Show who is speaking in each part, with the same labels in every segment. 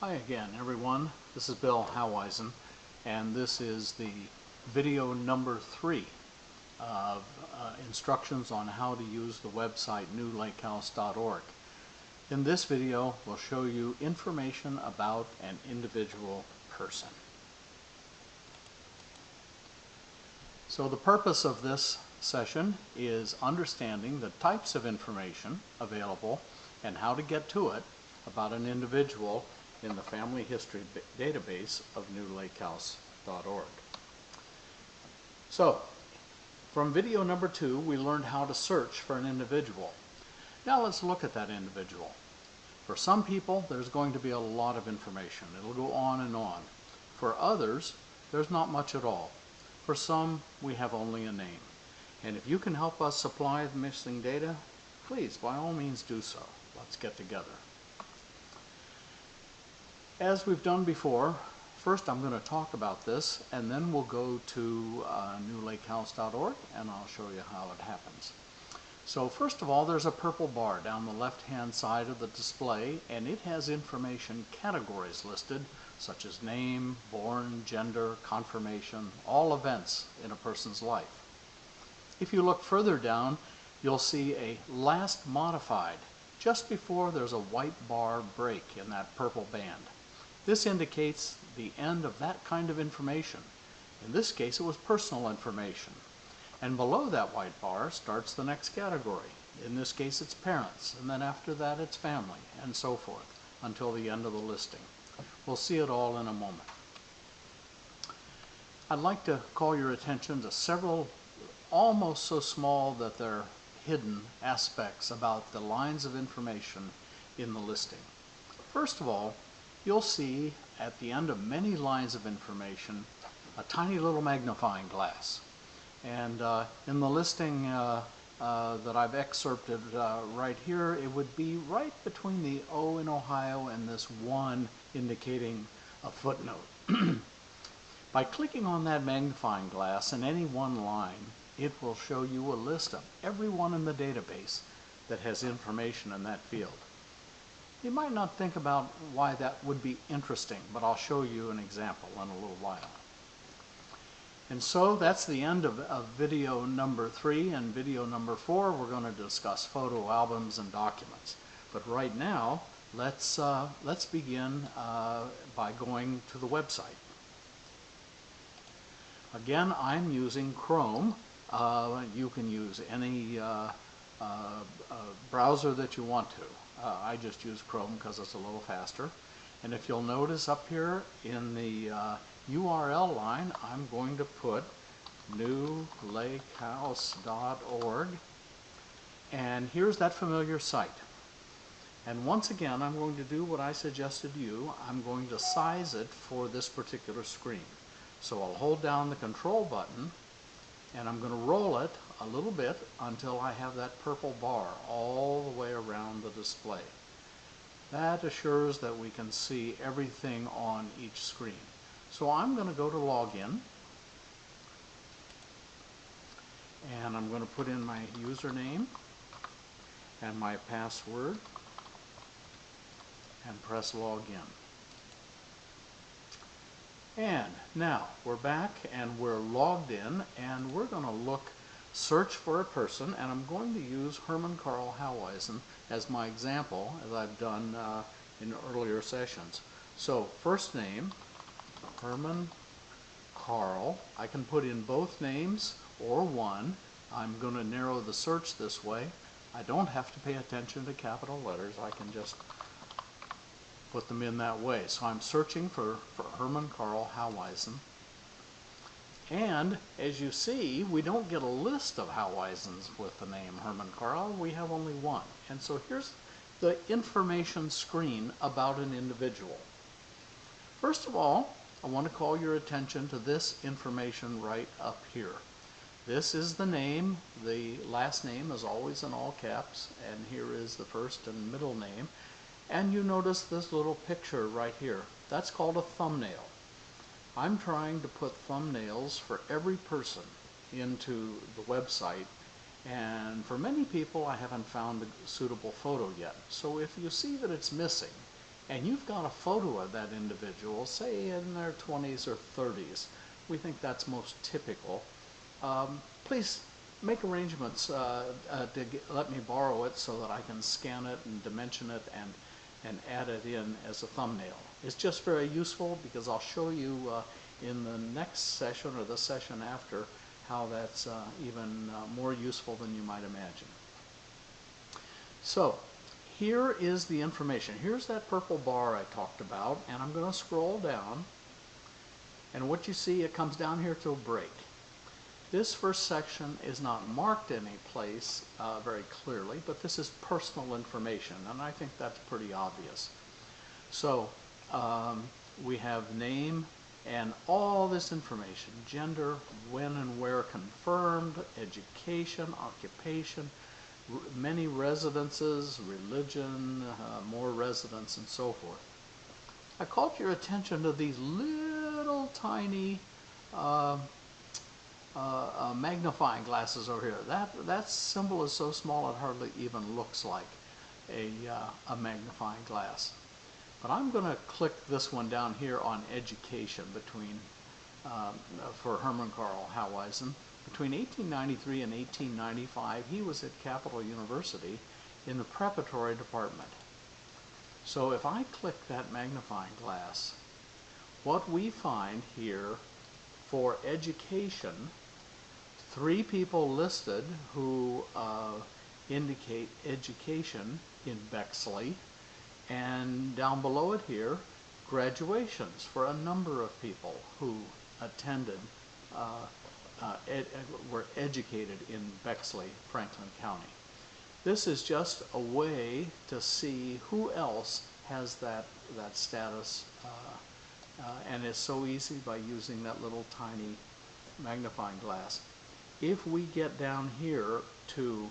Speaker 1: Hi again, everyone. This is Bill Hauweisen, and this is the video number 3 of instructions on how to use the website newlakehouse.org. In this video, we'll show you information about an individual person. So the purpose of this session is understanding the types of information available and how to get to it about an individual in the family history database of newlakehouse.org. So, from video number 2, we learned how to search for an individual. Now let's look at that individual. For some people, there's going to be a lot of information. It'll go on and on. For others, there's not much at all. For some, we have only a name. And if you can help us supply the missing data, please, by all means, do so. Let's get together. As we've done before, first I'm going to talk about this, and then we'll go to newlakehouse.org, and I'll show you how it happens. So first of all, there's a purple bar down the left-hand side of the display, and it has information categories listed, such as name, born, gender, confirmation, all events in a person's life. If you look further down, you'll see a last modified, just before there's a white bar break in that purple band. This indicates the end of that kind of information. In this case, it was personal information. And below that white bar starts the next category. In this case, it's parents, and then after that, it's family, and so forth, until the end of the listing. We'll see it all in a moment. I'd like to call your attention to several almost so small that they're hidden aspects about the lines of information in the listing. First of all, you'll see at the end of many lines of information a tiny little magnifying glass. And in the listing that I've excerpted right here, it would be right between the O in Ohio and this 1 indicating a footnote. By clicking on that magnifying glass in any one line, it will show you a list of everyone in the database that has information in that field. You might not think about why that would be interesting, but I'll show you an example in a little while. And so that's the end of video number 3, and video number 4 we're going to discuss photo albums and documents. But right now, let's begin by going to the website. Again, I'm using Chrome. You can use any browser that you want to. I just use Chrome because it's a little faster. And if you'll notice up here in the URL line, I'm going to put newlakehouse.org. And here's that familiar site. And once again, I'm going to do what I suggested you. I'm going to size it for this particular screen. So I'll hold down the control button, and I'm going to roll it a little bit until I have that purple bar all the way around the display. That assures that we can see everything on each screen. So I'm going to go to login, and I'm going to put in my username and my password and press login. And now we're back and we're logged in, and we're going to search for a person, and I'm going to use Herman Carl Hauweisen as my example, as I've done in earlier sessions. So first name, Herman Carl. I can put in both names or one. I'm going to narrow the search this way. I don't have to pay attention to capital letters. I can just put them in that way. So I'm searching for Herman Carl Hauweisen. And as you see, we don't get a list of Hauweisens with the name Herman Carl. We have only one. And so here's the information screen about an individual. First of all, I want to call your attention to this information right up here. This is the name. The last name is always in all caps, and here is the first and middle name. And you notice this little picture right here. That's called a thumbnail. I'm trying to put thumbnails for every person into the website, and for many people I haven't found a suitable photo yet. So if you see that it's missing, and you've got a photo of that individual, say in their 20s or 30s, we think that's most typical. Please make arrangements let me borrow it so that I can scan it and dimension it and add it in as a thumbnail. It's just very useful because I'll show you in the next session or the session after how that's even more useful than you might imagine. So here is the information. Here's that purple bar I talked about, and I'm going to scroll down, and what you see, it comes down here to a break. This first section is not marked any place very clearly, but this is personal information, and I think that's pretty obvious. So we have name and all this information: gender, when and where confirmed, education, occupation, many residences, religion, more residents, and so forth. I called your attention to these little tiny magnifying glasses over here. That symbol is so small it hardly even looks like a magnifying glass. But I'm going to click this one down here on education for Herman Karl Hauweisen. Between 1893 and 1895, he was at Capital University in the preparatory department. So if I click that magnifying glass, what we find here for education, 3 people listed who indicate education in Bexley, and down below it here, graduations for a number of people who attended, were educated in Bexley, Franklin County. This is just a way to see who else has that status, and it's so easy by using that little tiny magnifying glass. If we get down here to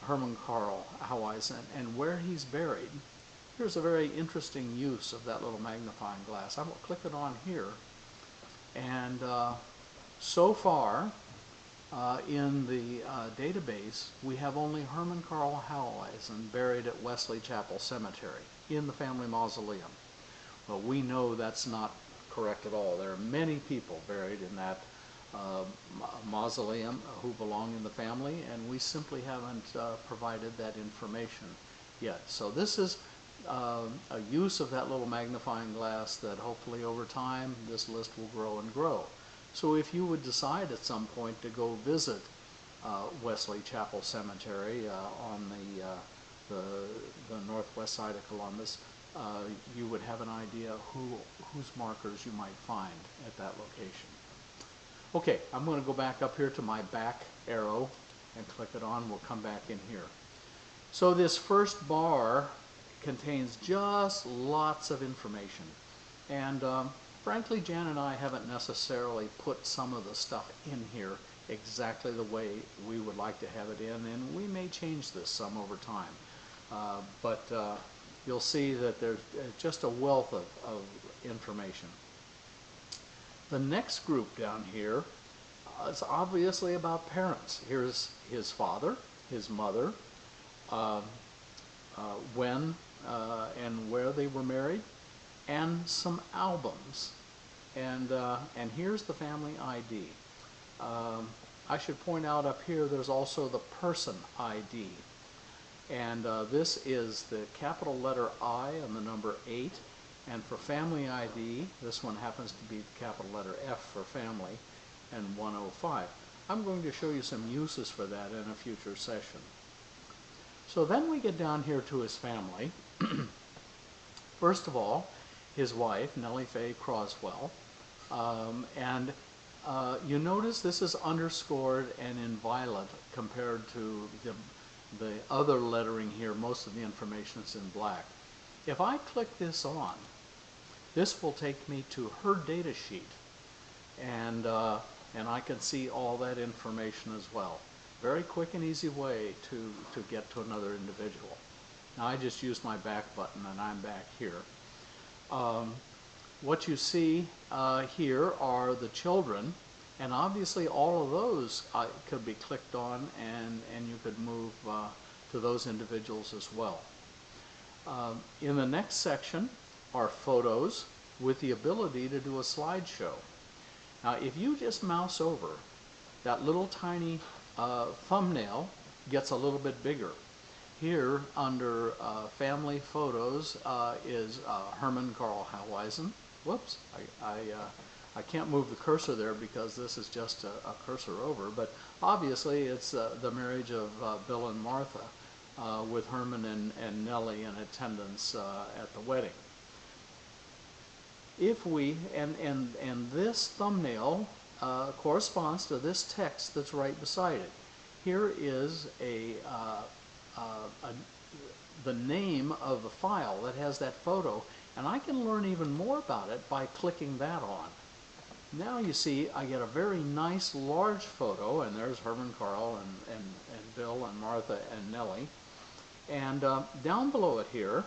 Speaker 1: Herman Karl Hauweisen and where he's buried, here's a very interesting use of that little magnifying glass. I'm going to click it on here, and so far in the database we have only Herman Karl Hauweisen buried at Wesley Chapel Cemetery in the family mausoleum. Well, we know that's not correct at all. There are many people buried in that mausoleum who belong in the family, and we simply haven't provided that information yet. So this is a use of that little magnifying glass that hopefully over time this list will grow and grow. So if you would decide at some point to go visit Wesley Chapel Cemetery on the northwest side of Columbus, you would have an idea whose markers you might find at that location. Okay, I'm going to go back up here to my back arrow and click it on. We'll come back in here. So this first bar contains just lots of information, and frankly, Jan and I haven't necessarily put some of the stuff in here exactly the way we would like to have it in, and we may change this some over time. But you'll see that there's just a wealth of information. The next group down here is obviously about parents. Here's his father, his mother, when and where they were married, and some albums. And here's the family ID. I should point out up here there's also the person ID. And this is the capital letter I and the number 8. And for family ID, this one happens to be the capital letter F for family, and 105. I'm going to show you some uses for that in a future session. So then we get down here to his family. First of all, his wife, Nellie Faye Croswell. You notice this is underscored and in violet compared to the other lettering here. Most of the information is in black. If I click this on, this will take me to her data sheet, and I can see all that information as well. Very quick and easy way to get to another individual. Now I just used my back button and I'm back here. What you see here are the children, and obviously all of those could be clicked on, and you could move to those individuals as well. In the next section are photos with the ability to do a slideshow. Now, if you just mouse over, that little tiny thumbnail gets a little bit bigger. Here, under Family Photos, is Herman Carl Hauweisen. Whoops, I can't move the cursor there because this is just a cursor over, but obviously it's the marriage of Bill and Martha with Herman and Nellie in attendance at the wedding. If we, and this thumbnail corresponds to this text that's right beside it. Here is the name of the file that has that photo, and I can learn even more about it by clicking that on. Now you see I get a very nice large photo, and there's Herman Carl and Bill and Martha and Nellie. And down below it here,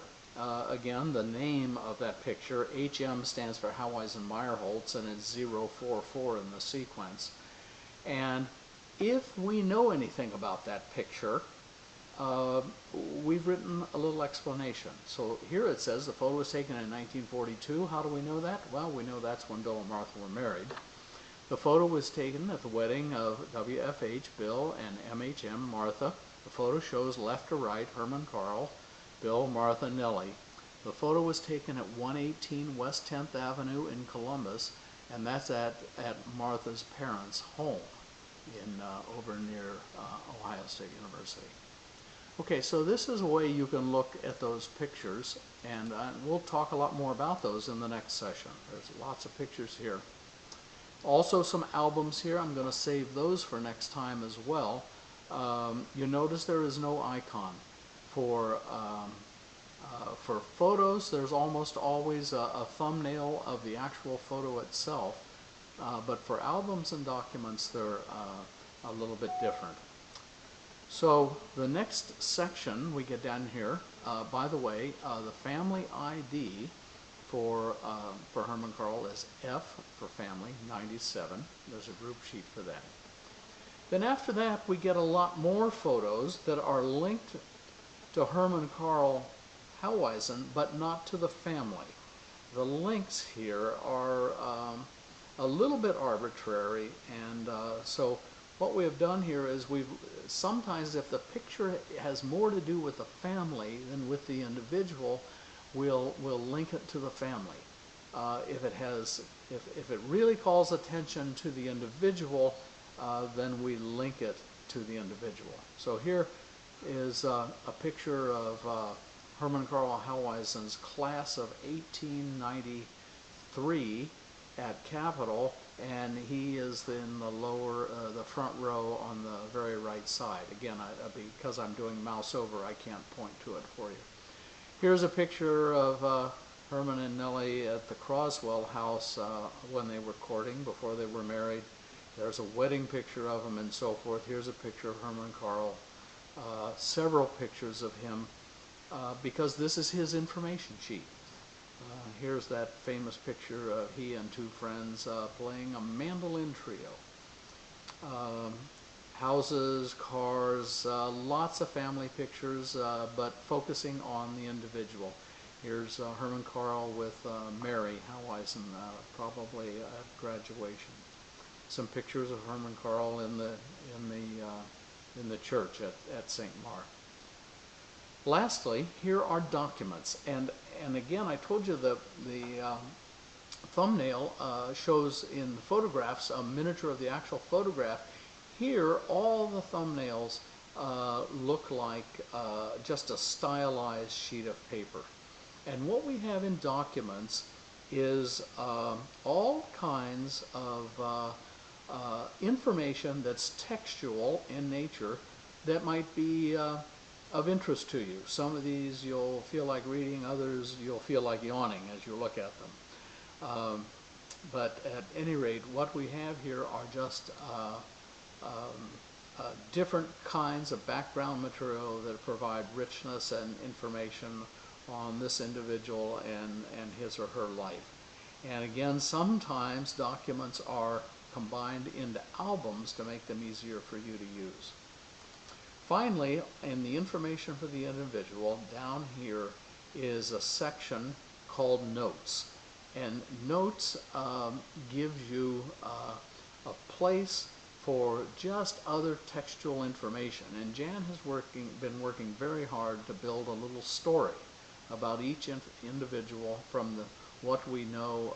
Speaker 1: again, the name of that picture, HM stands for Hauweisen Meyerholtz, and it's 044 in the sequence. And if we know anything about that picture, we've written a little explanation. So here it says the photo was taken in 1942. How do we know that? Well, we know that's when Bill and Martha were married. The photo was taken at the wedding of WFH, Bill, and MHM, Martha. The photo shows left to right Herman Carl, Bill, Martha, Nellie. The photo was taken at 118 West 10th Avenue in Columbus, and that's at Martha's parents' home in over near Ohio State University. Okay, so this is a way you can look at those pictures, and we'll talk a lot more about those in the next session. There's lots of pictures here. Also some albums here. I'm going to save those for next time as well. You notice there is no icon. For photos, there's almost always a thumbnail of the actual photo itself, but for albums and documents, they're a little bit different. So the next section we get down here, by the way, the family ID for Herman Carl is F for family, 97. There's a group sheet for that. Then after that, we get a lot more photos that are linked to Herman Carl Hauweisen, but not to the family. The links here are a little bit arbitrary, and so what we have done here is sometimes if the picture has more to do with the family than with the individual, we'll link it to the family. If it really calls attention to the individual, then we link it to the individual. So here is a picture of Herman Carl Hauweisen's class of 1893 at Capitol, and he is in the front row on the very right side. Again, because I'm doing mouse over, I can't point to it for you. Here's a picture of Herman and Nellie at the Croswell house when they were courting, before they were married. There's a wedding picture of them and so forth. Here's a picture of Herman Carl. Several pictures of him, because this is his information sheet. Here's that famous picture of he and two friends playing a mandolin trio. Houses, cars, lots of family pictures, but focusing on the individual. Here's Herman Carl with Mary Hauweisen, probably at graduation. Some pictures of Herman Carl in the church at St. Mark. Lastly, here are documents, and again, I told you the thumbnail shows in the photographs a miniature of the actual photograph. Here, all the thumbnails look like just a stylized sheet of paper. And what we have in documents is all kinds of information that's textual in nature that might be of interest to you. Some of these you'll feel like reading, others you'll feel like yawning as you look at them. But at any rate, what we have here are just different kinds of background material that provide richness and information on this individual and his or her life. And again, sometimes documents are combined into albums to make them easier for you to use. Finally, in the information for the individual, down here is a section called Notes. And Notes gives you a place for just other textual information. And Jan has been working very hard to build a little story about each individual from what we know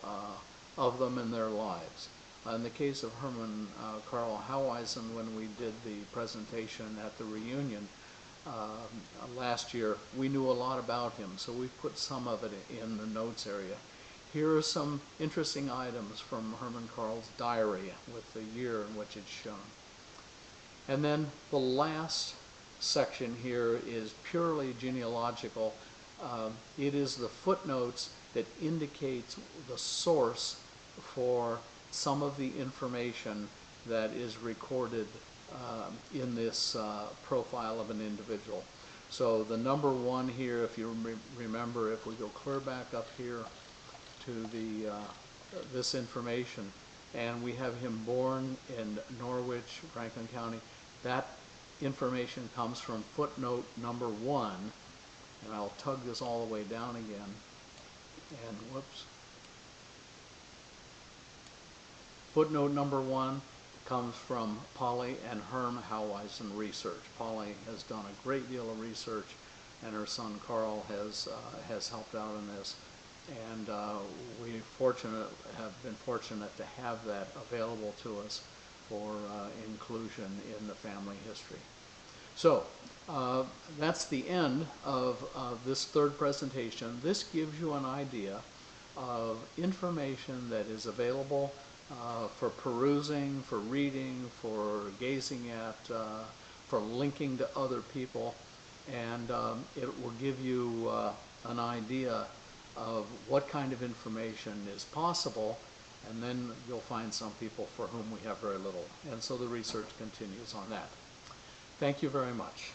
Speaker 1: of them in their lives. In the case of Herman Karl Haueisen, when we did the presentation at the reunion last year, we knew a lot about him, so we put some of it in the notes area. Here are some interesting items from Herman Karl's diary with the year in which it's shown. And then the last section here is purely genealogical. It is the footnotes that indicates the source for some of the information that is recorded in this profile of an individual. So the number 1 here, if you remember, if we go clear back up here to the this information, and we have him born in Norwich, Franklin County, that information comes from footnote number 1, and I'll tug this all the way down again, and whoops. Footnote number 1 comes from Polly and Herm Haueisen research. Polly has done a great deal of research, and her son Carl has helped out in this. And we have been fortunate to have that available to us for inclusion in the family history. So that's the end of this third presentation. This gives you an idea of information that is available for perusing, for reading, for gazing at, for linking to other people, and it will give you an idea of what kind of information is possible, and then you'll find some people for whom we have very little. And so the research continues on that. Thank you very much.